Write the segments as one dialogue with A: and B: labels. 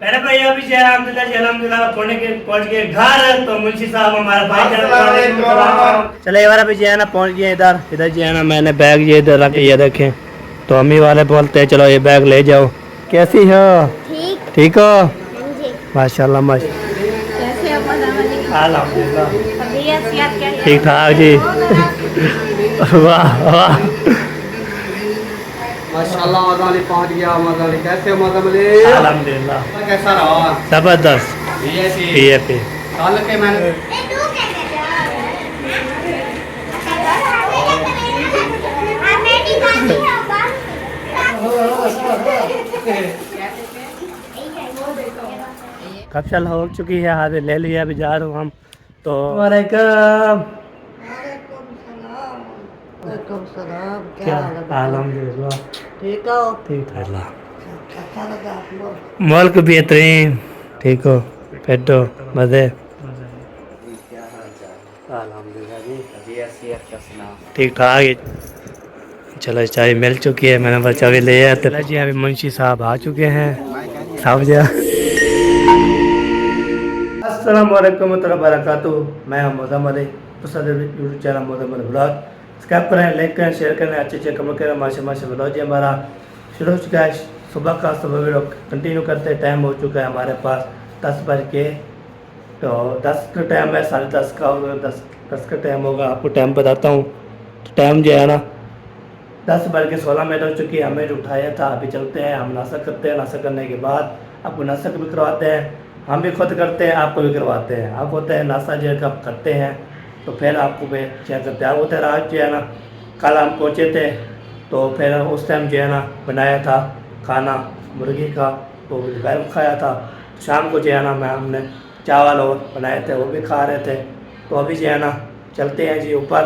A: मेरे भाई अभी जो है अल्हम्दुलिल्लाह पहुंच गए घर। तो मुंशी साहब हमारा भाई चले एक बार अभी जो है ना पहुंच गए इधर जो है ना मैंने बैग ये इधर रखे ये देखें। तो अम्मी वाले बोलते हैं चलो ये बैग ले जाओ। कैसी हो?
B: ठीक।
A: ठीक हो?
B: हाँ जी।
A: माशाल्लाह माशाल्लाह।
B: कैसे हो मज़ा?
A: अल्हम्दुलिल्लाह
B: तबीयत सेहत कैसी
A: ठीक ठाक जी। वाह वाह
C: माशाल्लाह मज़ा अली पहुंच गया। मज़ा अली कैसे हो मज़ा अली?
A: अल्हम्दुलिल्लाह
C: कैसा रहा?
A: जबरदस्त। ये पे
C: कल के मैंने
A: कपशल हो चुकी है हाजिर ले लिया अभी जा रहा हूँ हम। तो वालेकुम क्या अल्हम्दुलिल्लाह
D: ठीक हो?
A: ठीक ठाक।
D: अच्छा लगा आपको?
A: मुल्क बेहतरीन। ठीक हो? पेटो मज़े? ठीक ठाक है। चलो चाय मिल चुकी है मैंने बच्चा भी ले आया। चला जी अभी मुंशी साहब आ चुके हैं साहब जी। अस्सलाम वालेकुम व बरकातुहू। मैं हूं मोहम्मद तो सदर YouTube channel Mohammad blog subscribe करें लाइक करें शेयर करें अच्छे अच्छे कमेंट करें। माशा ब्लॉग जी हमारा शुरू हो चुका है। सुबह का सुबह वीडियो कंटिन्यू करते टाइम हो चुका है हमारे पास 10 बज के। तो 10 का टाइम है 10:30 का होगा 10 का टाइम होगा। आपको टाइम बताता हूँ। तो टाइम जो है ना 10 बज के 16 मिनट हो चुकी है। हमें जो उठाया था अभी चलते हैं हम नाश्ता करते हैं। नाश्ता करने के बाद आपको नाश्ता भी करवाते हैं हम भी खुद करते हैं आपको भी करवाते हैं। आप होते हैं नाश्ता जो है कब करते हैं तो फिर आपको भी शेयर करते हैं। आप होते हैं रात जो है ना कल हम पहुँचे थे तो फिर उस टाइम जो है ना बनाया था खाना मुर्गी का तो दोपहर में खाया था। शाम को जो है ना मैं हमने चावल और बनाए थे वो भी खा रहे थे। तो अभी जो है ना चलते हैं जी ऊपर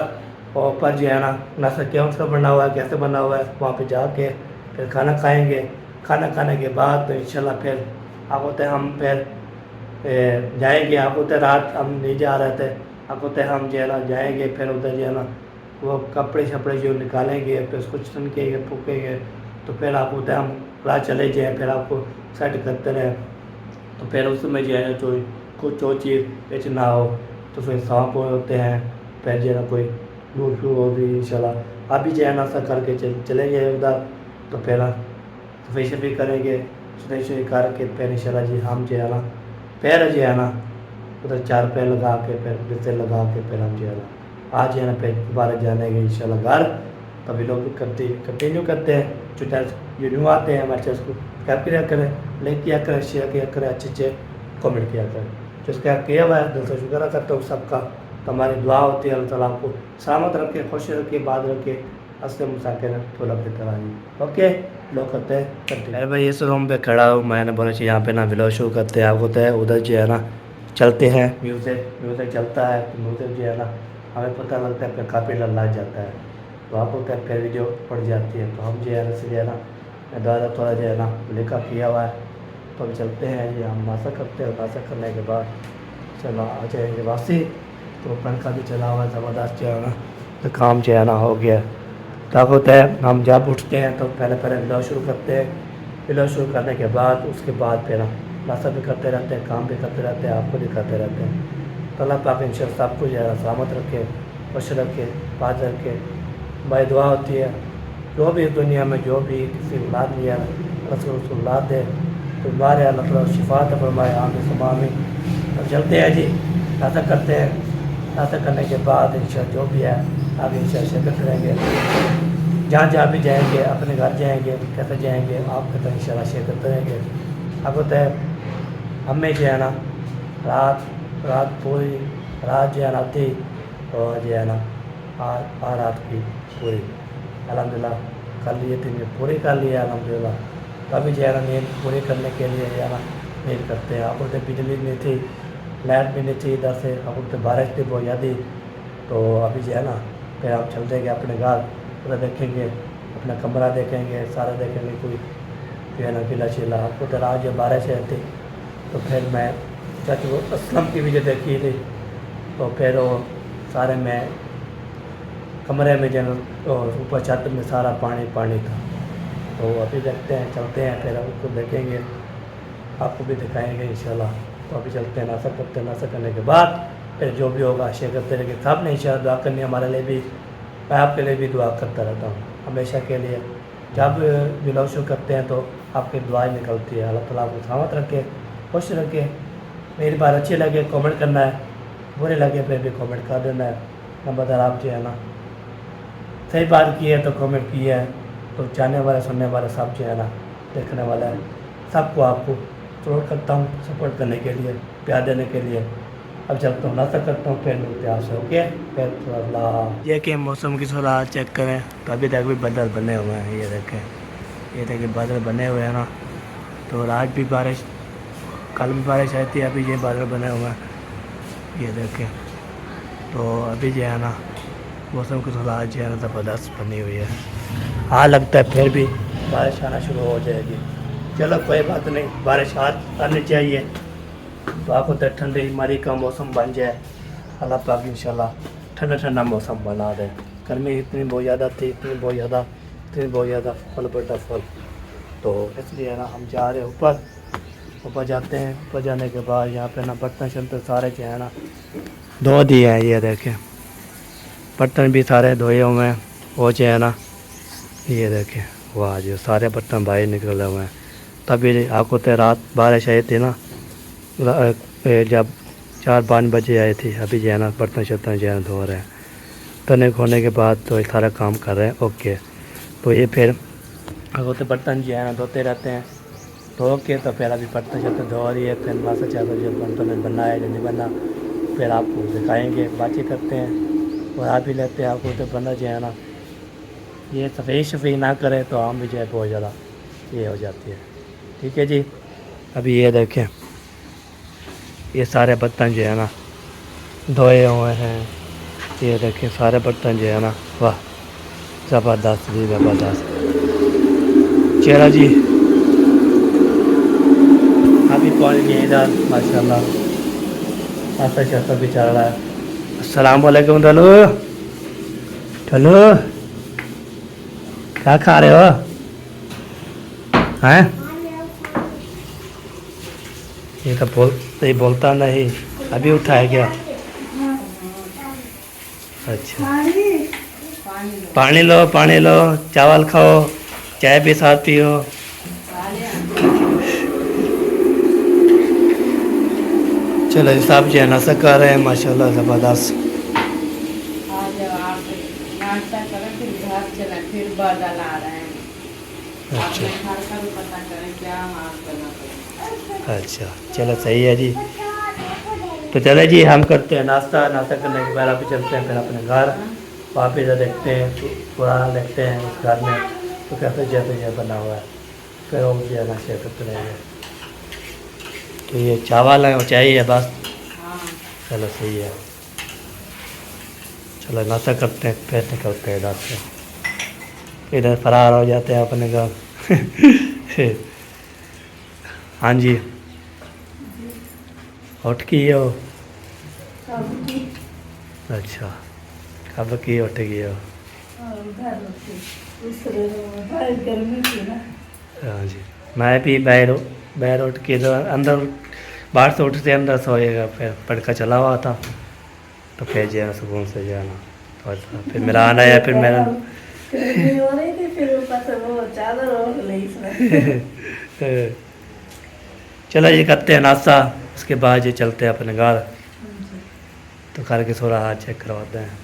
A: और ऊपर जो है ना नाश्ता क्या उसका बना हुआ है कैसे बना हुआ है वहाँ पे जाके फिर खाना खाएंगे। खाना खाने के बाद तो इंशाल्लाह फिर आप होते हैं हम फिर जाएंगे। आप होते रात हम नहीं जा रहे थे आप होते हम जो है ना जाएंगे फिर उधर जो है ना वो कपड़े शपड़े जो निकालेंगे फिर उसको छनकेंगे फूकेंगे। तो फिर आप होते हम रात चले जाएँ फिर आपको सेट करते रहे। तो फिर उसमें जो है जो कुछ जो चीज़ बेचना हो तो फिर सांप होते हैं फिर जो है ना कोई दूध हो भी इंशाल्लाह आप भी जो है नाश्ता करके चलेंगे उधर। तो फिर सफाई शफी करेंगे सफाई करके फिर इंशाल्लाह जी हम जो है ना फिर जो है ना उधर 4 पैर लगा के फिर बिस्तर लगा के फिर हम जो है ना आज जो है ना फिर दोबारा जाने के इंशाल्लाह घर। तभी लोग कंटिन्यू करते हैं जो जो न्यू आते हैं हमारे चैनल को सब्सक्राइब किया करें लाइक किया करें शेयर किया करें अच्छे अच्छे कमेंट किया करें। जो सब्सक्राइब किया हुआ है दिल से शुक्र अदा करता हूँ सबका। तो हमारी दुआ होती है अल्लाह ताला आपको सलामत रखे खुश रखे बाद रखे असले मुसाकिर थोड़ा बेहतर। ओके लोग करते हैं अरे भाई इस रूम पे खड़ा हूँ मैंने बोला चाहिए यहाँ पे ना व्लॉग शो करते हैं। आप होता है उधर जो है ना चलते हैं म्यूज़िक चलता है तो म्यूज़िक जो है ना हमें पता लगता है फिर काफ़ी लग जाता है। तो आप होता है फिर वीडियो पड़ जाती है तो हम जो है ना से जो है ना द्वारा थोड़ा जो है ना लिखा किया हुआ है। तो हम चलते हैं जी हम नाश्ता करते हैं नाश्ता करने के बाद चलो आ जाएंगे वापसी। तो पंखा भी चला हुआ है ज़बरदस्त जो है ना तो काम जो है ना हो गया। तब होता है हम जब उठते हैं तो पहले व्लॉग शुरू करते हैं। व्लॉग शुरू करने के बाद उसके बाद फिर हम नाश्ता भी करते रहते हैं काम भी करते रहते हैं आपको भी करते रहते हैं। तो अल्लाह पाक इंशाअल्लाह सबको जो है सलामत रखे खुश रखे बात रखे। भाई दुआ होती है जो भी इस दुनिया में जो भी किसी औलाद लिया रसूल औलाद दे तो हमारे अल्लाह ताला शिफात फरमाए आमीन सुम्मा आमीन। तो चलते हैं जी नाश्ता करते हैं नाश्ता करने के बाद इंशाअल्लाह जो भी है आप इंशाअल्लाह शिरकत करेंगे जहाँ जहाँ भी जाएंगे अपने घर जाएंगे कैसे जाएंगे आपके तो इंशाअल्लाह शिरकत करेंगे। अब होता है हमें जो है ना रात पूरी रात जो है ना थी और जो है ना आ रात की पूरी अल्हम्दुलिल्लाह कर लिए थे पूरी कर लिया अल्हम्दुलिल्लाह। तभी जो है ना नींद पूरी करने के लिए जो है ना नींद करते हैं। अब तो बिजली नहीं थी लाइट भी नहीं थी इधर से अब तो बारिश थी बहुत ज़्यादा। तो अभी जो है ना फिर हम चल देंगे अपने घर पूरा देखेंगे अपना कमरा देखेंगे सारा देखेंगे कोई जो है ना किला चिला। आपको तो आज जब बारिश थी तो फिर मैं चाचू असलम की वीडियो देखी थी तो फिर वो सारे में कमरे में जो ऊपर छत में सारा पानी था। तो अभी देखते हैं चलते हैं फिर उसको देखेंगे आपको भी दिखाएंगे इंशाल्लाह। तो अभी चलते हैं, नाश्ता करते हैं, नाश्ता करने के बाद फिर जो भी होगा शेयर करते रहेंगे। सब ने इंशाल्लाह दुआ करनी है हमारे लिए भी, मैं आपके लिए भी दुआ करता रहता हूँ हमेशा के लिए। जब व्लॉग शुरू करते हैं तो आपकी दुआएं निकलती है। अल्लाह ताला आपको सलामत रखे, खुश रखे। मेरी बात अच्छी लगे कमेंट करना है, बुरे लगे फिर भी कमेंट कर देना है। नंबरदार आप जो है ना सही बात की है तो कमेंट किया है, तो जाने वाला सुनने वाला सब जो है ना देखने वाला है, सबको आपको सपोर्ट करता हूँ, सपोर्ट करने के लिए, प्यार देने के लिए। अब चलता हूँ, नाश्ता करता हूँ, फिर मिलते हैं आपसे। ओके फिर थोड़ा ये कि मौसम की थोड़ा चेक करें तो अभी तक भी बादल बने हुए हैं। ये देखें, ये देखिए बादल बने हुए हैं ना। तो आज भी बारिश, कल भी बारिश आई थी, अभी ये बादल बने हुए हैं। ये देखें, तो अभी जो है ना मौसम की थोड़ा आज जो है ना ज़बरदस्त बनी हुई है। हाँ लगता है फिर भी बारिश आना शुरू हो जाएगी। चलो कोई बात नहीं, बारिश आनी चाहिए तो आपको तो ठंडी मरी का मौसम बन जाए। अल्लाह पाक इंशाल्लाह ठंडा ठंडा मौसम बना दे। गर्मी इतनी बहुत ज़्यादा थी, इतनी बहुत ज़्यादा फल बड़ा फल। तो इसलिए ना हम जा रहे हैं ऊपर जाते हैं। ऊपर जाने के बाद यहाँ पे ना बर्तन शर्तन सारे जो है ना धो दिए हैं। ये देखें बर्तन भी सारे धोए हुए हैं, वो जो है ना ये देखें वाह जो सारे बर्तन बाहर निकले हुए हैं। तभी आपको तो रात बारिश आई थी ना, जब 4-5 बजे आई थी। अभी जो है ना बर्तन शर्तन जो है धो रहे हैं, तने खोने के बाद तो सारा काम कर रहे हैं। ओके तो ये फिर आपको तो बर्तन जो है ना धोते रहते हैं, धो के तो फिर अभी बर्तन शर्तन धो रही है। फिर मासा चाहता जो बर्तन बनना है जो नहीं बनना फिर आपको दिखाएँगे, बातचीत करते हैं और आप भी लेते हैं। आपको तो बंदा जो है ना ये सफ़ेद ना करे तो आम भी जो है बहुत ज़्यादा ये हो जाती है। ठीक है जी, अभी ये देखें ये सारे बर्तन जो है ना धोए हुए हैं। ये देखें सारे बर्तन जो है ना वाह ज़बरदस्त जी ज़बरदस्त। चलो जी अभी पहुँच गए इधर माशाल्लाह, नाश्ता शास्ता भी चल रहा है। अस्सलाम वालेकुम दलो चलो क्या खा रहे हो हैं? ये तो बोलता नहीं, अभी उठा है क्या? अच्छा पानी लो चावल खाओ, चाय भी साथ पियो। चलो साहब जी नाश्ता कर रहे हैं माशाल्लाह ज़बरदस्त।
E: नाश्ता करें फिर घर चलें, फिर बादल आ रहे हैं।
A: अच्छा
E: अपने घर का भी पता करें क्या हाल करना पड़ेगा।
A: अच्छा चलो सही है जी। तो चले जी हम करते हैं नाश्ता करने के बाद अभी चलते हैं फिर अपने घर वापस देखते हैं, पुराना देखते हैं उस घर में तो कैसे जैसे बना हुआ है, फिर वो जो है ना शेयर करते रहेंगे। तो ये चावल है वो चाहिए बस। चलो सही है, चलो नाश्ता करते हैं फिर निकलते हैं इधर से, इधर फरार हो जाते हैं अपने घर। हाँ जी उठ की हो? अच्छा कब की उठ गई हो? हाँ जी मैं भी बाहर उठ के तो अंदर बाहर से उठते अंदर सोएगा, फिर पड़का चला हुआ था तो फिर जो है सुकून से जाना तो फिर मेरा आना है फिर मेरा चलो ये करते हैं नाश्ता, उसके बाद ये चलते हैं अपने घर। तो घर के थोड़ा हाथ चेक करवाते हैं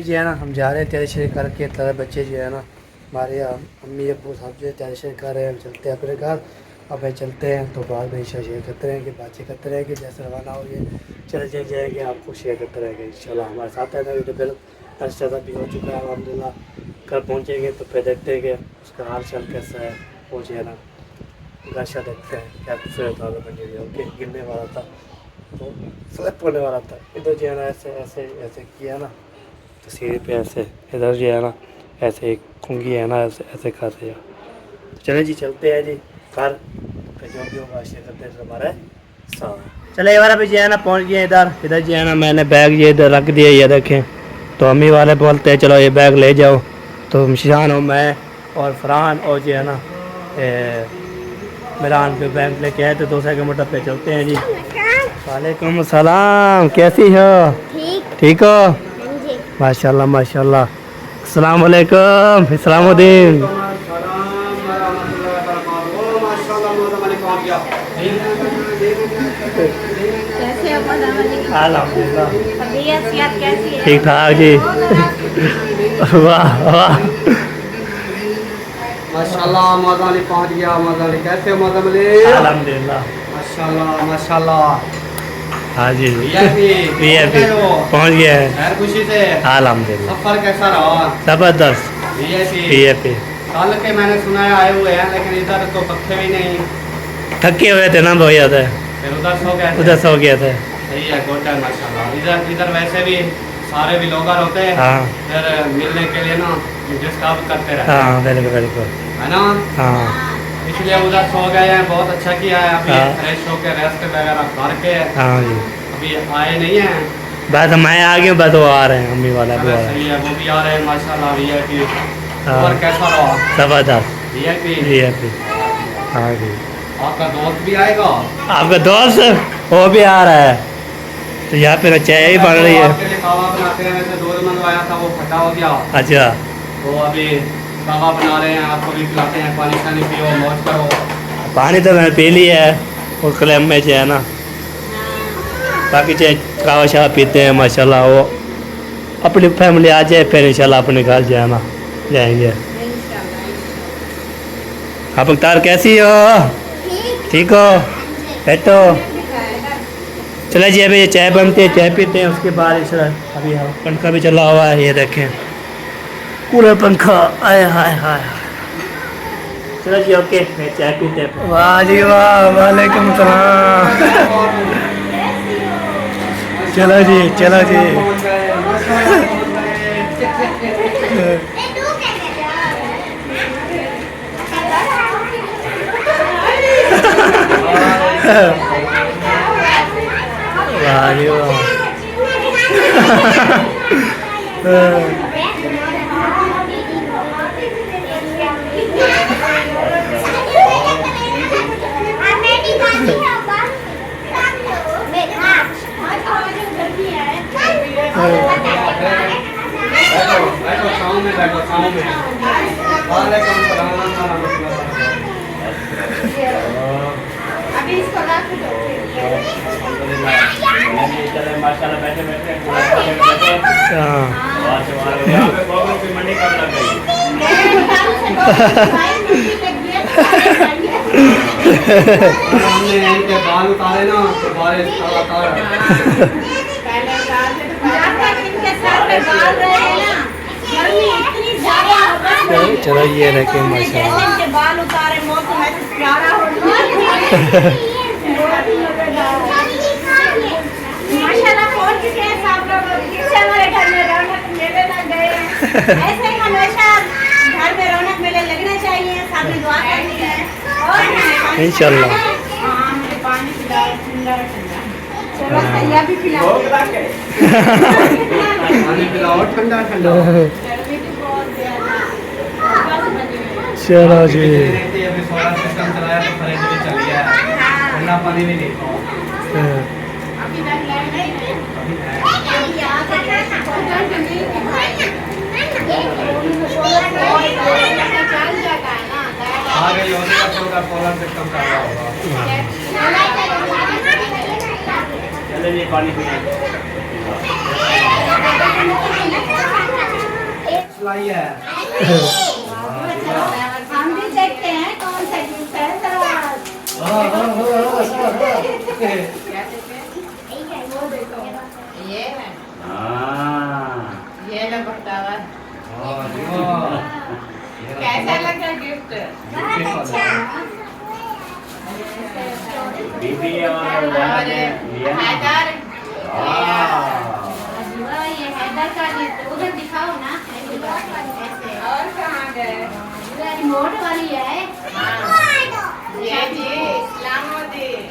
A: जी है ना। हम जा रहे हैं तैयारी शरीर करके, सारे बच्चे जो है ना हमारे अम्मी अबू सब जो तैयारी शरीर कर रहे हैं, हम चलते हैं अपने घर। अब भाई चलते हैं तो बाद में शेयर करते रहेंगे, बातचीत करते रहेंगे, जैसे रवाना हो गए चले जाएंगे आपको शेयर करते रहेंगे इंशाल्लाह। हमारे साथ है ना तो फिर नाश्ता भी हो चुका है अल्हम्दुलिल्लाह। कल पहुँचेंगे तो फिर देखते हैं कि उसका हाल चाल कैसा है, पहुँचे है ना गाशा देखते हैं क्या खूबसूरत वाला बनी हुई है। ओके गिरने वाला था तो स्लिप होने वाला था, इधर जो है ना ऐसे ऐसे ऐसे किया ना तो सीढ़ी पे ऐसे, इधर जो है ना ऐसे एक खूंगी है ना ऐसे ऐसे कर दिया। तो चले जी चलते हैं जी घर, फिर जो भी होगा शेयर करते हैं हमारे साथ। चले एक बार अभी जो है ना पहुँच गए इधर जो है ना मैंने बैग ये इधर रख दिया, ये देखें। तो अम्मी वाले बोलते हैं चलो ये बैग ले जाओ, तो मिशान हो मैं और फरहान और जो है ना मिलान पे बैंक लेके आए थे 200 किलोमीटर पे चलते हैं जी। वालेकुम सलाम, कैसी हो?
B: ठीक
A: ठीक हो?
B: हाँ जी।
A: माशाल्लाह माशाल्लाह। अस्सलाम वालेकुम, इस्लामुद्दीन।
B: कैसे हो मौसम वाले की?
A: अल्हम्दुलिल्लाह
B: तबीयत सेहत कैसी है?
A: ठीक ठाक जी। वाह वाह।
C: माशाल्लाह मौजा अली पहुंच गया। मौजा अली कैसे हो मौजा अली?
A: अल्हम्दुलिल्लाह।
C: माशाल्लाह माशाल्लाह।
A: हाँ जी
C: वीआईपी
A: पहुँच गया है।
C: खैर खुशी से
A: अल्हम्दुलिल्लाह।
C: सफर कैसा रहा?
A: जबरदस्त।
C: VIP
A: VIP.
C: कल के मैंने सुना है आए हुए हैं, लेकिन इधर तो पक्के भी नहीं।
A: थके हुए थे ना भैया थे,
C: फिर उधर सो गए थे।
A: उधर सो गए थे।
C: सही है, गुड है माशाल्लाह। इधर इधर वैसे भी सारे ब्लॉगर होते हैं,
A: हाँ
C: फिर मिलने के लिए ना डिस्टर्ब करते रहते हैं,
A: हाँ बिल्कुल बिल्कुल।
C: है ना?
A: हाँ
C: इसलिए उधर सो गए हैं। बहुत अच्छा किया है। अभी
A: हाँ।
C: फ्रेश होकर रेस्ट वगैरह करके
A: हाँ जी,
C: अभी आए नहीं हैं।
A: बस मैं आ गया, बस वो आ रहे हैं, अम्मी वाला भी आ
C: चलो
A: रहे हैं।
C: सही है, वो भी आ रहे हैं माशाल्लाह। वीआईपी
A: हाँ।
C: और कैसा रहा?
A: जबरदस्त
C: वीआईपी
A: वीआईपी। हाँ जी।
C: आपका दोस्त भी आएगा?
A: आपका दोस्त वो भी आ रहा है, तो यहाँ पे चाय ही बन रही है।
C: आपके लिए कावा बनाते हैं। वैसे दूध मंगवाया था, वो फटा हो गया।
A: अच्छा,
C: तो अभी कावा बना रहे हैं, आपको भी पिलाते हैं। पानी शानी पियो, मौज करो।
A: पानी तो मैंने पी लिया है, वो क्लैम में चाय ना, बाकी चाय कावा शाह पीते हैं माशाल्लाह। वो अपनी फैमिली आ जाए फिर इंशाल्लाह अपने घर जाना जाएंगे। आप अख्तार कैसी हो? ठीक हो? बैठो। चला जी, अभी ये चाय बनती है, चाय पीते हैं, उसके बाद इस अभी हाँ पंखा भी चला हुआ है, ये देखें कूलर पंखा। आए हाय हाय। चलो जी ओके, मैं चाय पीते हैं। वाह जी वाह, वालेकुम सलाम। चलो जी चलो जी। वाह जी वाह।
C: बैठो छाँव में, बैठो छाँव में। वालेकुम सलाम व
B: अभी इसको रख दो।
C: माशाल्लाह। बैठे बैठे
A: हाँ
C: मंडी कब लग गई? हमने यहीं के बाल उतारे ना, तो बारिश लगातार
E: पहले साल से तो
B: जब तक इनके सर पे बाल रहे ना, गर्मी इतनी ज्यादा होती है।
A: चलो ये रखे
B: जैसे
A: माशाल्लाह।
B: इनके बाल उतारे मौसम ऐसे प्यारा हो गया। माशाल्लाह फोन किए हैं सब लोग, किससे हमारे घर में रौनक मेले लग गए हैं। ऐसे ही हमेशा घर में रौनक मेले लगना चाहिए, सामने दुआ करनी है। और
A: इंशाल्लाह।
E: हाँ, मुझे पानी पिलाओ, ठंडा ठंडा।
B: चलो भैया भी पिलाओ।
C: पानी पिलाओ ठंडा ठंडा।
E: गर्मी तो बहुत ज्यादा।
A: चलो जी।
C: अभी सोलर सिस्टम चलाया तो फ्रिज भी चल गया है, ठंडा पानी भी नहीं।
E: अभी तक लाइन नहीं है।
B: अभी आ गए हैं।
E: उधर तो नहीं थी भाई। चल जाता है ना,
C: आ गई होने का तो उधर सोलर सिस्टम चल रहा होगा। चले जी पानी पीने। सिलाई है।
B: हम भी देखते हैं कौन सा गिफ्ट है सर।
E: ये है, ये ना बतावा। कैसा लगा गिफ्ट? हैदर,
B: ये हैदर का गिफ्ट उधर दिखाओ ना। ऐसे
E: और कहाँ गए?
B: रिमोट वाली है।
E: ये जी इस्लामुद्दीन।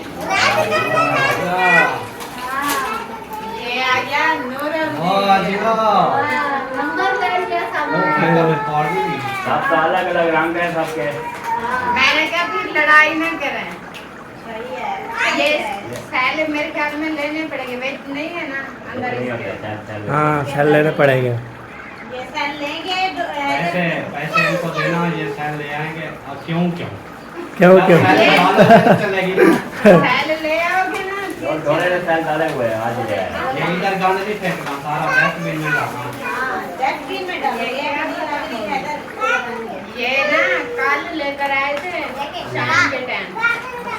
E: ये आ गया नूरुद्दीन।
B: नंबर ले लिया सब।
C: सबका अलग अलग रंग है सबके।
E: मैंने कहा फिर लड़ाई न करें।
B: सही है
E: ये सैल मेरे ख्याल में लेने पड़ेंगे, वे नहीं है ना अंदर इसके।
A: हाँ सेल लेने पड़ेंगे।
B: ये सेल लेंगे
C: पैसे पैसे इनको देना, ये सेल ले आएंगे। और क्यों क्यों
A: क्यों क्यों
C: चलेगी ना।
E: सैल ले आओगे ना
F: थोड़े से सेल डाले हुए हैं, आज ले आए।
C: ये इधर गाने नहीं फेंकना, सारा डस्टबिन में डालना।
B: हाँ डस्टबिन में डालेंगे।
E: ये ना कल लेकर आए थे शाम के टाइम,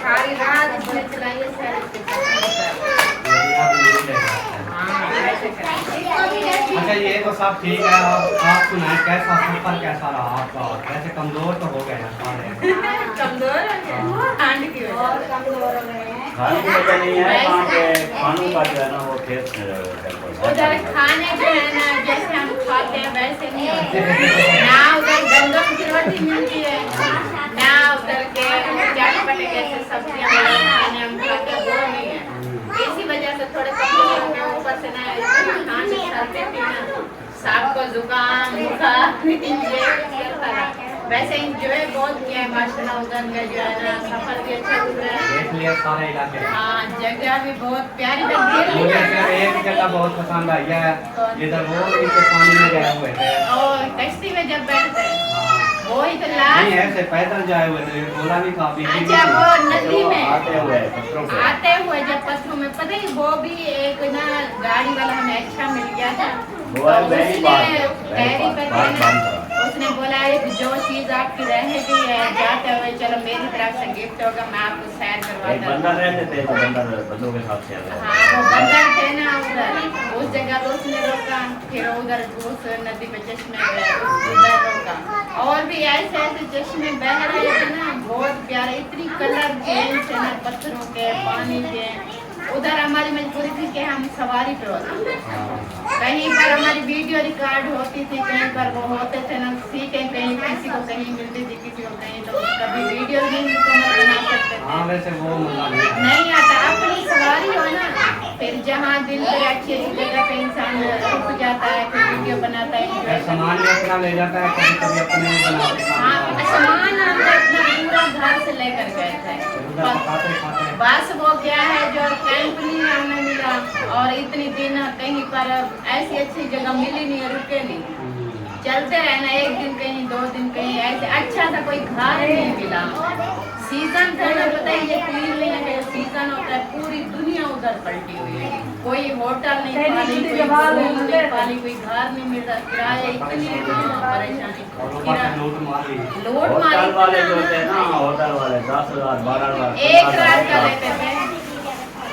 E: सारी रात इसने चलाई है सैल। हाँ ऐसे करें।
C: अच्छा ये तो सब ठीक है। आप सुनाए कैसा सफर कैसा रहा आपका? वैसे कमजोर तो हो गए हैं सारे।
E: कमजोर है ठंड की वजह
B: और
E: से।
B: कमजोर हो गए हैं।
F: खाने की वजह नहीं है, वहाँ पे खानों का जो है ना वो खेत
E: उधर खाने जो है ना जैसे हम खाते हैं वैसे नहीं होते ना। उधर गंदम की रोटी मिलती है ना, उधर के चटपटे जैसे सब्जियां वगैरह खाने हम खाते हैं वो नहीं है। इसी वजह से थोड़े कमजोर हैं। ऊपर से ना खाने चलते थे ना, सबको जुकाम बुखार ये चलता रहा। वैसे इंजॉय बहुत किया है माशाल्लाह। उधर का जो है ना सफर भी अच्छा हुआ है।
C: देख लिया सारे इलाके।
E: हाँ जगह भी बहुत प्यारी लगती
C: मुझे
E: है।
C: सिर्फ एक जगह बहुत पसंद आई है, इधर वो नीचे पानी में गए हुए थे।
E: और टैक्सी में जब बैठते हैं वो ही तो
C: नहीं
E: लास्ट।
C: ऐसे पैदल जाए हुए थे, बोला भी काफी।
E: अच्छा वो नदी में
F: आते हुए पत्थरों पे।
E: आते हुए जब पत्थरों में पता ही वो भी एक ना गाड़ी वाला हमें अच्छा मिल गया था।
F: वो है बैरी बात,
E: बैरी पे
F: बात
E: थे ना,
F: बंद।
E: उसने बोला है कि जो चीज आपकी रह गई है जाते हुए चलो मेरी तरफ से गिफ्ट होगा, मैं आपको सैर
F: एक
E: करवाता
F: बंदर
E: हूँ।
F: रहते थे, तो बंदों के साथ चल रहे
E: हाँ वो बंदर थे ना उधर, उस जगह तो उसने रोका, फिर उधर उस नदी पे चश्मे गए उधर रोका। और भी ऐसे ऐसे चश्मे बह रहे थे ना बहुत प्यारे, इतनी कलर चेंज थे ना पत्थरों के पानी के। उधर हमारी मजबूरी थी कि हम सवारी पे होते, कहीं पर हमारी वीडियो रिकॉर्ड होती थी, कहीं पर वो होते थे ना सीटें, कहीं किसी को कहीं मिलती थी किसी को कहीं, तो कभी वीडियो नहीं मुकम्मल बना सकते
C: हाँ
E: थे।
C: वैसे वो मजा
E: नहीं आता अपनी सवारी हो ना, फिर जहाँ दिल पे अच्छी अच्छी जगह पे इंसान रुक जाता है, फिर वीडियो बनाता है, enjoy करता
C: सामान भी अपना ले जाता है, कभी कभी अपने भी बनाते
E: है। हाँ सामान हम अपना पूरा घर से लेकर गए थे।
C: खाते खाते।
E: बस वो क्या है जो कैंप नहीं हमें मिला, और इतनी दिन कहीं पर ऐसी अच्छी जगह मिली नहीं है, रुके नहीं, चलते रहना एक दिन कहीं दो दिन कहीं, ऐसे अच्छा सा कोई घर नहीं मिला। सीजन था ना पता ही ये तीन महीने का सीजन होता है, पूरी दुनिया उधर पलटी हुई है, कोई होटल नहीं पाली, कोई रूम नहीं पाली, कोई घर नहीं मिल रहा, किराया इतनी परेशानी,
C: और ऊपर से लूट मारी।
E: लोड
F: होटल वाले जो
E: मारी
F: थे ना, होटल वाले 10,000 12,000
E: एक रात का लेते थे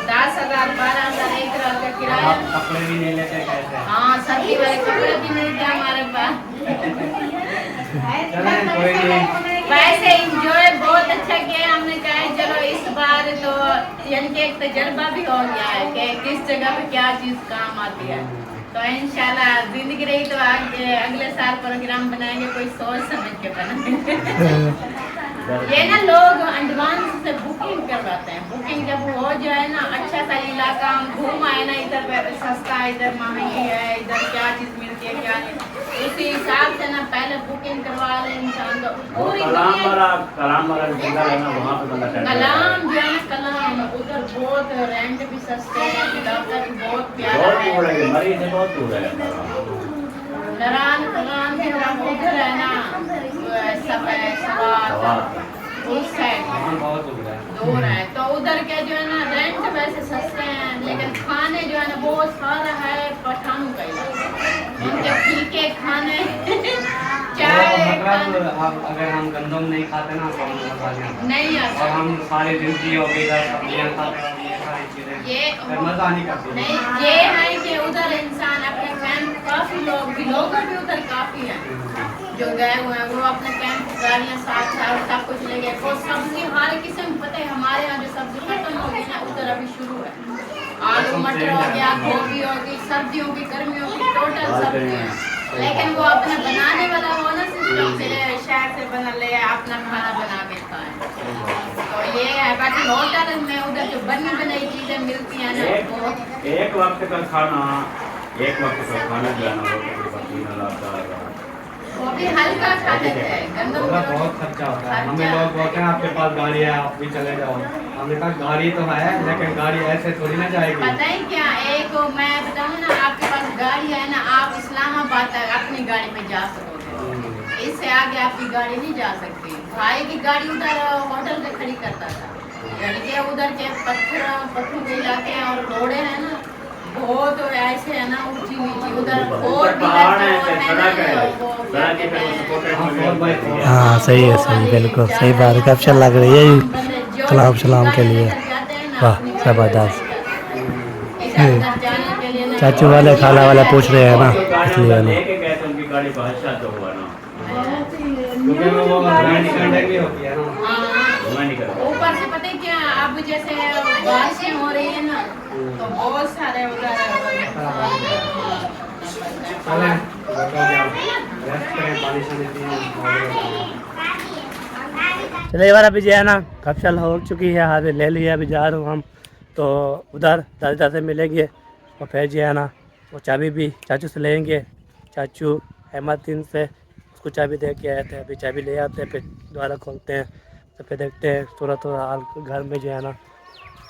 E: 10,000 12,000 एक रात का किराया।
C: आप कपड़े भी नहीं लेते कैसे?
E: हाँ सर्दी वाले कपड़े भी नहीं थे हमारे पास।
C: चलें कोई नहीं।
E: वैसे इंजॉय बहुत अच्छा किया हमने, कहा चलो इस बार तो यानी कि एक तजर्बा भी हो गया है कि किस जगह पे क्या चीज काम आती है। तो इंशाल्लाह जिंदगी रही तो आगे अगले साल प्रोग्राम बनाएंगे, कोई सोच समझ के बनाएंगे। ये ना लोग एडवांस से बुकिंग करवाते हैं, बुकिंग जब हो जाए ना अच्छा सा इलाका हम घूम आए ना, इधर सस्ता है इधर महंगी है, इधर क्या चीज मिलती है क्या नहीं, उसी हिसाब से ना पहले बुकिंग करवा ले इंसान को। पूरी
F: कलाम
E: दुनिया
F: वाला जगह है ना, वहाँ पे बंदा टेंट
E: कलाम जो है ना कलाम उधर बहुत रेंट भी सस्ते हैं, इलाका भी बहुत प्यारा
F: बहुत
E: है।
F: दूर है, मरी से बहुत दूर है।
E: नरान कलाम की तरफ उधर है ना सब सवार उस साइड
C: हाँ बहुत दूर है।
E: दूर है, तो उधर के जो है ना रेंट वैसे सस्ते हैं, लेकिन खाने जो है ना बहुत सारा है पठानों का इलाका, उनके फीके खाने चाय
C: मतलब अगर हम गंदम नहीं खाते ना तो हम मजा नहीं आता।
E: नहीं
C: और
E: आता।
C: हम सारी जिंदगी हो गई इधर सब्जियां खाते हैं, ये सारी चीजें
E: ये
C: फिर मजा नहीं करती।
E: नहीं ये है कि उधर इंसान अपने कैंप, काफी लोग भी उधर काफी हैं जो गए हुए हैं, वो अपने कैंप गाड़ियाँ साथ साथ सब कुछ ले गए। वो सब्जी हर किस्म पता है हमारे यहाँ जो सब्जी खत्म हो गई ना उधर अभी शुरू है, आलू मटर हो गया, गोभी हो गई, सर्दियों की गर्मियों की टोटल सब्जी है, लेकिन वो अपना बनाने वाला हो ना सिस्टम से शहर से बना ले अपना खाना बना के खाए, तो ये है। बाकी होटल में उधर जो बनी बनाई चीजें मिलती हैं ना वो
F: एक वक्त का खाना जो है ना वो तकरीबन 3,000 4,000
E: वो भी हल्का खा लेते हैं, गंदम
C: पूरा
E: की रोटी
C: बहुत खर्चा होता है। हमें
E: खर्चा।
C: लोग बोलते हैं आपके पास गाड़ी है आप भी चले जाओ। हमने कहा गाड़ी तो है लेकिन गाड़ी ऐसे थोड़ी ना जाएगी।
E: पता है क्या, एक मैं बताऊँ ना, आपके पास गाड़ी है ना, आप इस्लामाबाद तक अपनी गाड़ी में जा सकोगे, इससे आगे आपकी गाड़ी नहीं जा सकती। भाई की गाड़ी उधर होटल पे खड़ी करता था, यानी कि उधर के पत्थरों के इलाके हैं और रोडे हैं ना बहुत ऐसे है ना, ऊंची नीची, उधर फोर
F: पहाड़ है,
E: व्हीलर जो
F: सड़क
E: है
F: है,
E: ना वो क्या
F: सड़क के
E: कहते
F: पे उसको
E: हैं,
C: हाँ, 4x4।
A: हाँ सही है, सही, बिल्कुल सही बात है। कैप्शन लग रही है ये। सलाम सलाम के लिए, वाह ज़बरदस्त। चाचू वाले खाला वाले पूछ रहे हैं ना, इसलिए ना।
F: लेके गए थे उनकी गाड़ी का हादसा तो हुआ ना,
C: क्योंकि वो कंडक्टर भी होती है ना।
F: धुआं निकल रहा।
E: ऊपर से पता है क्या, अब जैसे बारिशें हो रही है ना तो बहुत सारे उधर
C: चलें रेस्ट करें, पानी शानी पिएं।
A: चलिए बार अभी जो है ना कपशल हो चुकी है, हाथ ले लिया, अभी जा रहा हूँ हम तो उधर दादा से मिलेंगे और फिर जो है ना वो चाबी भी चाचू से लेंगे। चाचू अहमदीन से उसको चाबी दे के आए थे, अभी चाबी ले आते हैं, फिर दोबारा खोलते हैं तो फिर देखते हैं थोड़ा थोड़ा हाल घर में जो है ना।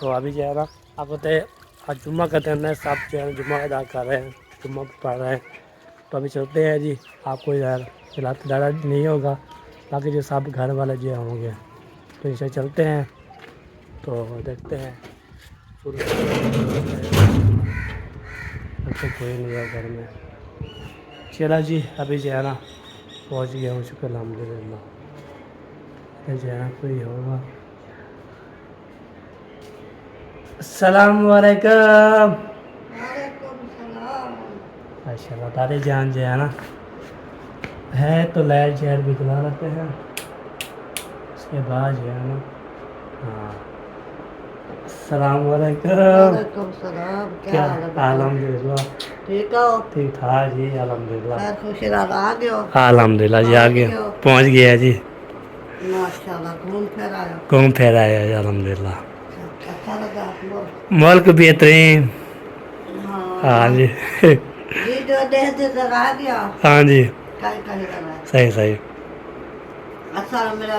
A: तो अभी जो है ना आप बताए आज जुम्मा का दिन है, सब जो है जुम्मा अदा कर रहे हैं, जुम्मा पढ़ रहे हैं। तो अभी चलते हैं जी, आपको यार फिलहाल तो ज़्यादा नहीं होगा, बाकी जो सब घर वाले जो होंगे तो इनसे चलते हैं तो देखते हैं। तो कोई नहीं है घर में। चला जी अभी जो है ना पहुँच गया हूँ, शुक्र अल्हम्दुलिल्लाह। जो है ना कोई होगा। अस्सलाम वालेकुम।
D: वालेकुम सलाम।
A: अच्छा बताते जान जो है ना है तो लाइट शहर भी दिला लेते हैं, उसके बाद जो है ना। हाँ अस्सलाम वालेकुम।
D: वालेकुम सलाम।
A: क्या
D: क्या हाल है?
A: अल्हम्दुलिल्लाह
D: ठीक हो?
A: ठीक ठाक जी अल्हम्दुलिल्लाह।
D: खैर खुशहाल आ गए हो?
A: अल्हम्दुलिल्लाह जी आ गए, पहुँच गया जी,
D: माशाल्लाह घूम फिर आए हो।
A: घूम फिर आया जी अल्हम्दुलिल्लाह।
D: अच्छा लगा आपको?
A: मुल्क बेहतरीन। हाँ
D: हाँ
A: जी
D: जी जो देह से लगा गया
A: हाँ जी
D: कहीं कहीं लगा।
A: सही सही।
D: अच्छा मेरा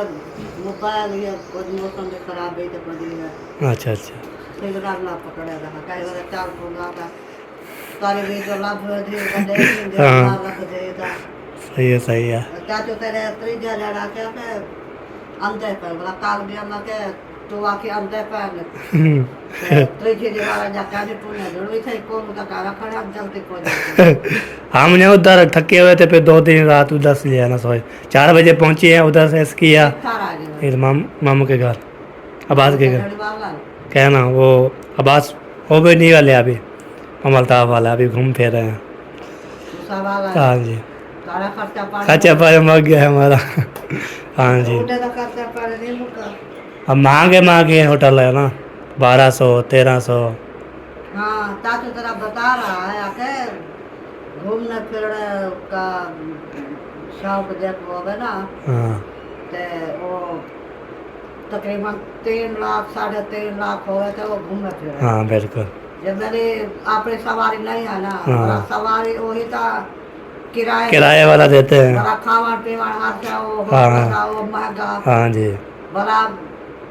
D: मोबाइल ये कुछ मौसम में खराब है तो पड़ी है।
A: अच्छा अच्छा
D: फिर ना पकड़ा रहा कई बार चार फोन आता सारे भी जो लाभ हो जी बंदे देंगे
A: हाँ।
D: मार रख देगा।
A: सही है
D: चाचू तेरे त्रिजा लड़ा के मैं अंदर पर बड़ा काल भी अल्लाह के तो आके अंदर पर त्रिजी वाला जाके आज पुणे जरूरी थे कौन का कारा खड़ा जल्दी पहुंच।
A: हमने उधर थके हुए थे, फिर 2 दिन रात उधर से लिया ना, सोए 4 बजे पहुंचे हैं उधर से किया फिर मामू के घर, अब्बास के घर। कहना वो अब्बास हो भी नहीं वाले अभी, अमलताब वाला अभी घूम फिर रहे हैं। हाँ जी खर्चा पर मर गया हमारा। हाँ जी अब महंगे होटल है ना, 1200 1300।
D: हाँ चाचू तेरा बता रहा है आके घूमने फिरने का शौक देखो है ना
A: हाँ
D: ते वो तकरीबन 3 लाख 3.5 लाख हो गए थे वो घूमने फिरे।
A: हाँ बिल्कुल।
D: जब मेरी अपनी सवारी नहीं है ना,
A: हाँ।
D: बड़ा सवारी वही था
A: किराए वाला देते हैं।
D: बड़ा खावा पीवा हर से वो
A: हाँ।
D: होटल का वो महंगा
A: हाँ जी
D: बड़ा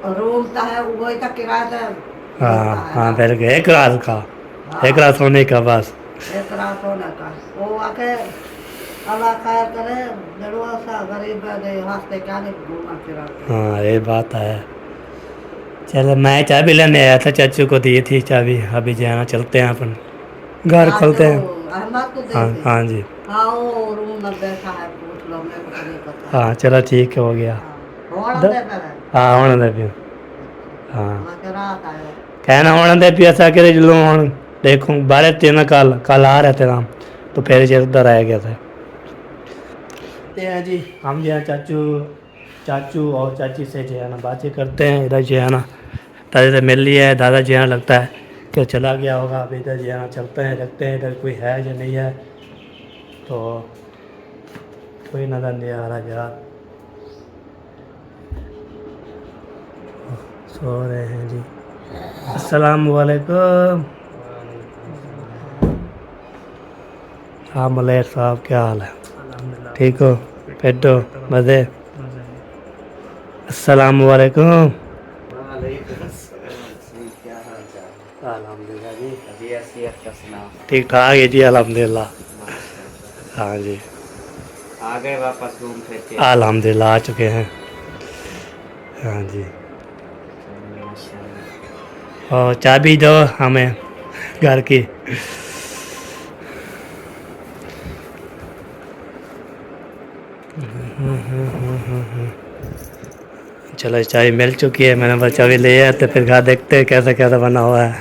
D: रूम था है वही था किराया था।
A: हाँ हाँ बिल्कुल, एक रात का, एक रात सोने का बस।
D: एक रात होने का वो आके अल्लाह खैर करे जरूर सा गरीब है हंसते क्या नहीं घूमा फिरा।
A: हाँ ये बात है। चलो मैं चाबी लेने आया था, चाचू को दी थी चाबी, अभी जाना चलते हैं अपन घर खोलते हैं।
D: अहमद को दे
A: हाँ
D: दी।
A: हाँ जी
D: हाँ वो रूम में बैठा है पूछ लो मेरे को नहीं पता।
A: हाँ चलो ठीक हो गया।
D: होना
A: द-
D: दे मेरे
A: हाँ होने दे पियो, हाँ
D: मैं कह रहा था ये।
A: कहना होने दे पियो ऐसा करे लो हूँ देखूँ बारह तेरह कल आ रहे थे हम तो फिर जे उधर आ गया था। हैं जी हम जो है चाचू और चाची से जो है ना बातें करते हैं, इधर जो है ना दादा से मिल लिया है, दादा जो है लगता है कि चला गया होगा, अभी इधर जो है ना चलते हैं देखते हैं इधर कोई है या नहीं है, तो कोई नज़र नहीं आ रहा यार, सो रहे हैं जी। अस्सलाम वालेकुम। हाँ मलेर साहब क्या हाल है? अल्हम्दुलिल्लाह ठीक हो? बैठो, मज़े। अस्सलाम वालेकुम।
C: क्या हाल चाल?
A: अल्हम्दुलिल्लाह जी,
C: तबीयत का सुनाओ।
A: ठीक ठाक है जी, अल्हम्दुलिल्लाह। हाँ जी,
C: आ गए वापस घूम फिर के।
A: अल्हम्दुलिल्लाह आ चुके हैं। हाँ जी,
C: माशाल्लाह।
A: और चाबी दो हमें घर की। चलो चाय मिल चुकी है, मैंने बस चाबी ले आया तो फिर घर देखते हैं कैसा कैसा बना हुआ है।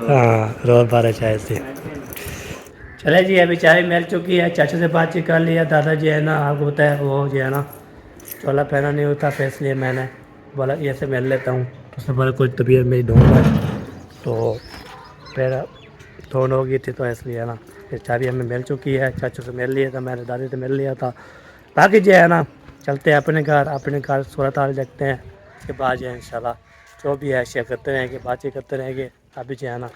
A: हाँ, रोज 12 चाय से। चले जी, अभी चाय मिल चुकी है, चाचा से बातचीत कर लिया। दादाजी है ना, आपको पता है वो जो है ना चोला पहना नहीं होता, फिर इसलिए मैंने बोला ये से मिल लेता हूँ। तो उसने बोला कुछ तबीयत मेरी ढूंढ है, तो फिर ढूंढ हो गई थी, तो इसलिए है ना फिर चाबी हमें मिल चुकी है। चाचू से मिल लिया था, मैंने दादी से मिल लिया था। बाकी जो है ना चलते हैं अपने घर सूरत हाल देखते हैं। उसके बाद जो है इंशाल्लाह जो भी है शेयर करते रहेंगे, बातचीत करते रहेंगे। अभी जो है ना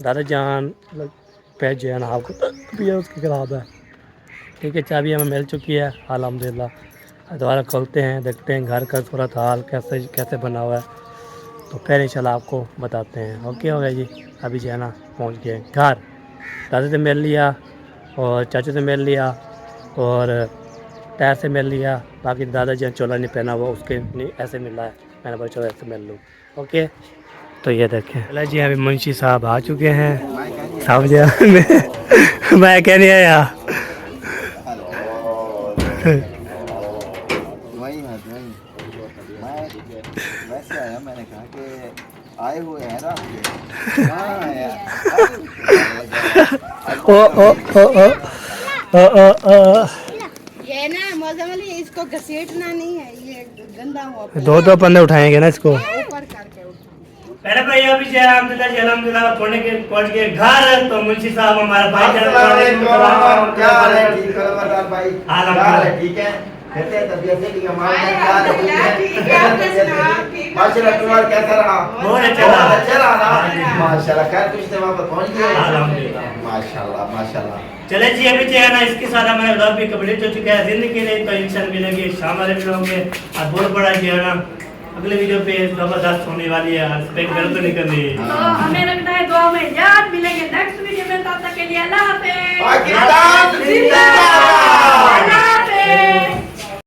A: दादा जान पैर जो है ना आपको तबीयत उसकी ख़राब है। ठीक है, चाबी हमें मिल चुकी है अल्हम्दुलिल्लाह। दोबारा खोलते हैं, देखते हैं घर का सूरत हाल कैसे कैसे बना हुआ है, तो फिर इंशाल्लाह आपको बताते हैं। ओके हो गया जी, अभी जो है ना पहुँच गए घर। दादा से मिल लिया और चाचू से मिल लिया और टायर से मिल लिया। बाकी दादा जी ने चोला नहीं पहना हुआ, उसके नहीं ऐसे मिला है, मैंने बोला चलो ऐसे मिल लूँ। ओके, तो ये देखें चला जी, अभी मुंशी साहब आ चुके हैं। साहब जी मैं क्या नहीं आया।
G: वही है वही। मैं वैसे आया, मैंने कहा कि आए हुए हैं ना कहाँ आया?
A: ओ ओ ओ ओ ओ ओ ओ
B: ये ना मौसम वाली इसको घसीटना नहीं है, ये गंदा हुआ
A: दो पन्ने उठाएंगे ना इसको।
B: ऊपर करके उठा।
A: पहले भाई अभी जय अल्हम्दुलिल्लाह पहुंच के घर। तो मुंशी साहब हमारा भाई
G: क्या हाल है? ठीक है रमजान भाई, क्या हाल है? ठीक है, कहते हैं तबीयत से ठीक है, माशाल्लाह। तुम्हारा कैसा रहा?
A: बहुत अच्छा
G: रहा ना, माशाल्लाह। खैर कुछ वहाँ पर पहुँच गए,
A: अल्हम्दुलिल्लाह।
G: माशाल्लाह माशाल्लाह।
A: चले जी, अभी जो है ना इसके साथ हमारा ब्लॉग भी कंप्लीट हो चुका है। जिंदगी में तो इंशाल्लाह मिलेंगे शाम वाले ब्लॉग में। और बहुत बड़ा जो है ना अगले वीडियो पे जबरदस्त होने वाली है, एक्सपेक्ट कर तो नहीं करनी।
B: तो हमें लगता है दुआ में याद मिलेंगे नेक्स्ट वीडियो में, तब तक के लिए अल्लाह हाफिज़।
G: पाकिस्तान जिंदाबाद।
B: अल्लाह हाफिज़।